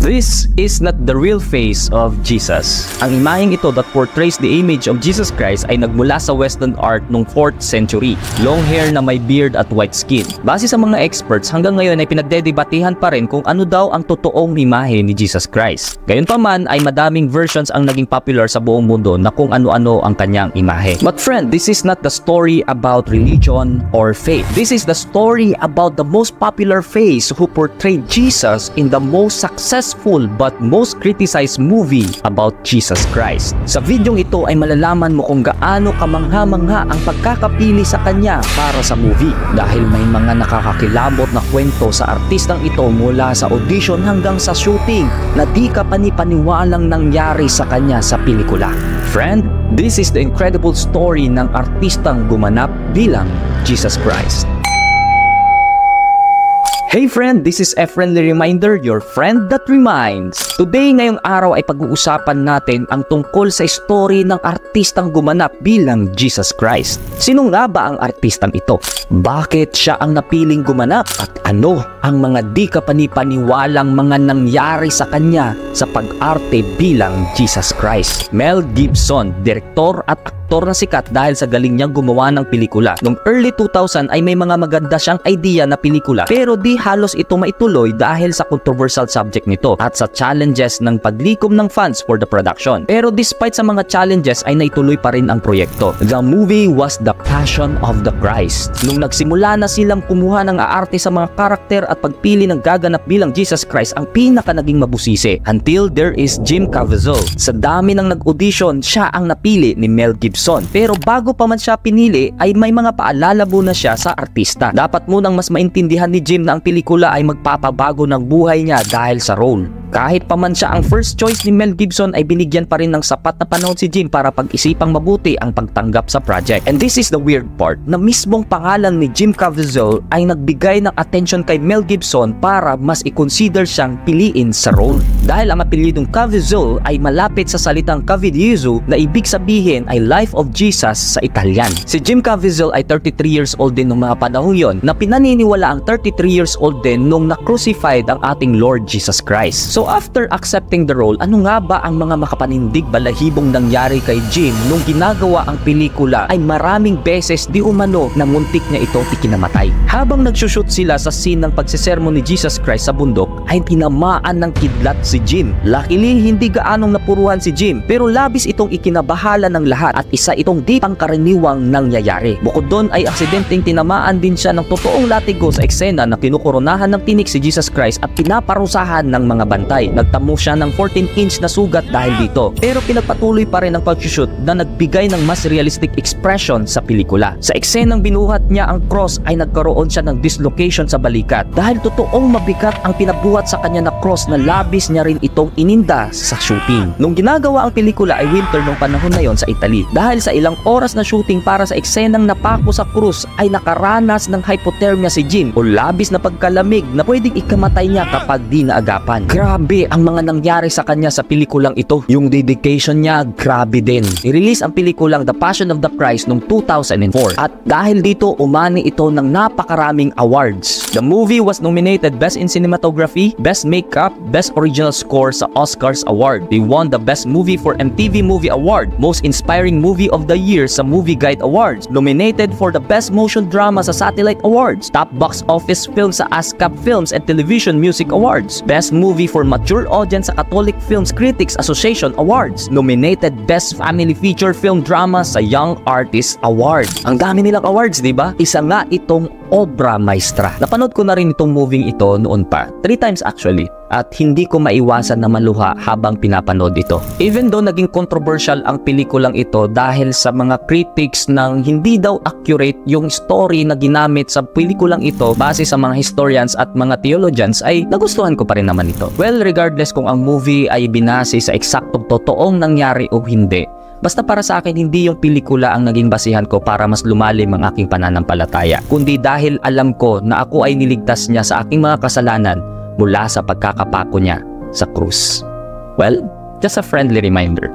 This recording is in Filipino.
This is not the real face of Jesus. Ang imaheng ito that portrays the image of Jesus Christ ay nagmula sa Western art noong 4th century. Long hair na may beard at white skin. Base sa mga experts, hanggang ngayon ay pinagdedebatehan pa rin kung ano daw ang totoong imahe ni Jesus Christ. Gayunpaman ay madaming versions ang naging popular sa buong mundo na kung ano-ano ang kanyang imahe. But friend, this is not the story about religion or faith. This is the story about the most popular face who portrayed Jesus in the most successful but most criticized movie about Jesus Christ. Sa videong ito ay malalaman mo kung gaano kamangha-mangha ang pagkakapili sa kanya para sa movie dahil may mga nakakakilabot na kwento sa artistang ito mula sa audition hanggang sa shooting na di ka panipaniwalang nangyari sa kanya sa pelikula. Friend, this is the incredible story ng artistang gumanap bilang Jesus Christ. Hey friend, this is a friendly reminder, your friend that reminds. Today, ngayong araw ay pag-uusapan natin ang tungkol sa story ng artistang gumanap bilang Jesus Christ. Sino nga ba ang artistang ito? Bakit siya ang napiling gumanap? At ano ang mga di ka panipaniwalang mga nangyari sa kanya sa pag-arte bilang Jesus Christ? Mel Gibson, direktor at aktor na sikat dahil sa galing niyang gumawa ng pelikula. Noong early 2000 ay may mga maganda siyang idea na pelikula pero di halos ito maituloy dahil sa controversial subject nito at sa challenges ng paglikom ng funds for the production. Pero despite sa mga challenges ay naituloy pa rin ang proyekto. The movie was The Passion of the Christ. Nung nagsimula na silang kumuha ng aarte sa mga karakter at pagpili ng gaganap bilang Jesus Christ ang pinaka naging mabusisi until there is Jim Caviezel. Sa dami ng nag-audition, siya ang napili ni Mel Gibson. Pero bago pa man siya pinili ay may mga paalala muna siya sa artista. Dapat munang mas maintindihan ni Jim na ang pelikula ay magpapabago ng buhay niya dahil sa role. Kahit pa man siya ang first choice ni Mel Gibson ay binigyan pa rin ng sapat na panahon si Jim para pag-isipang mabuti ang pagtanggap sa project. And this is the weird part na mismong pangalan ni Jim Caviezel ay nagbigay ng attention kay Mel Gibson para mas i-consider siyang piliin sa role. Dahil ang apelyidong Caviezel ay malapit sa salitang Caviezel na ibig sabihin ay Life of Jesus sa Italian. Si Jim Caviezel ay 33 years old din noong mga panahon yon na pinaniniwala ang 33 years old din nung na-crucified ang ating Lord Jesus Christ. So after accepting the role, ano nga ba ang mga makapanindig balahibong nangyari kay Jim nung ginagawa ang pelikula ay maraming beses di umano na muntik niya itong ikinamatay. Habang nagsushoot sila sa scene ng pagsisermon ni Jesus Christ sa bundok ay tinamaan ng kidlat si Jim. Luckily, hindi gaanong napuruhan si Jim pero labis itong ikinabahala ng lahat at isa itong di pangkaraniwang nangyayari. Bukod doon ay aksidenteng tinamaan din siya ng totoong latigo sa eksena na kinukoronahan ng tinik si Jesus Christ at pinaparusahan ng mga bantay. Nagtamo siya ng 14-inch na sugat dahil dito. Pero pinagpatuloy pa rin ang pag-shoot na nagbigay ng mas realistic expression sa pelikula. Sa eksenang binuhat niya ang cross ay nagkaroon siya ng dislocation sa balikat dahil totoong mabigat ang pinabuhat sa kanya na cross na labis niya rin itong ininda sa shooting. Nung ginagawa ang pelikula ay winter nung panahon na yon sa Italy. Dahil sa ilang oras na shooting para sa eksenang napako sa krus ay nakaranas ng hypothermia si Jim o labis na pagkalamig na pwedeng ikamatay niya kapag di naagapan. Grabe ang mga nangyari sa kanya sa pelikulang ito. Yung dedication niya, grabe din. I-release ang pelikulang The Passion of the Christ noong 2004 at dahil dito umani ito ng napakaraming awards. The movie was nominated Best in Cinematography, Best Makeup, Best Original Score sa Oscars Award. They won the Best Movie for MTV Movie Award, Most Inspiring Movie of the Year sa Movie Guide Awards, nominated for the Best Motion Drama sa Satellite Awards, Top Box Office Film sa ASCAP Films and Television Music Awards, Best Movie for Mature Audience sa Catholic Films Critics Association Awards, nominated Best Family Feature Film Drama sa Young Artist Award. Ang dami nilang awards, di ba? Isa nga itong obra maestra. Napanood ko na rin itong movie ito noon pa. 3 times actually. At hindi ko maiwasan na maluha habang pinapanood ito. Even though naging controversial ang pelikulang ito dahil sa mga critics ng hindi daw accurate yung story na ginamit sa pelikulang ito base sa mga historians at mga theologians ay nagustuhan ko pa rin naman ito. Well, regardless kung ang movie ay binase sa eksaktong totoong nangyari o hindi, basta para sa akin hindi yung pelikula ang naging basihan ko para mas lumalim ang aking pananampalataya, kundi dahil alam ko na ako ay niligtas niya sa aking mga kasalanan mula sa pagkakapako niya sa krus. Well, just a friendly reminder.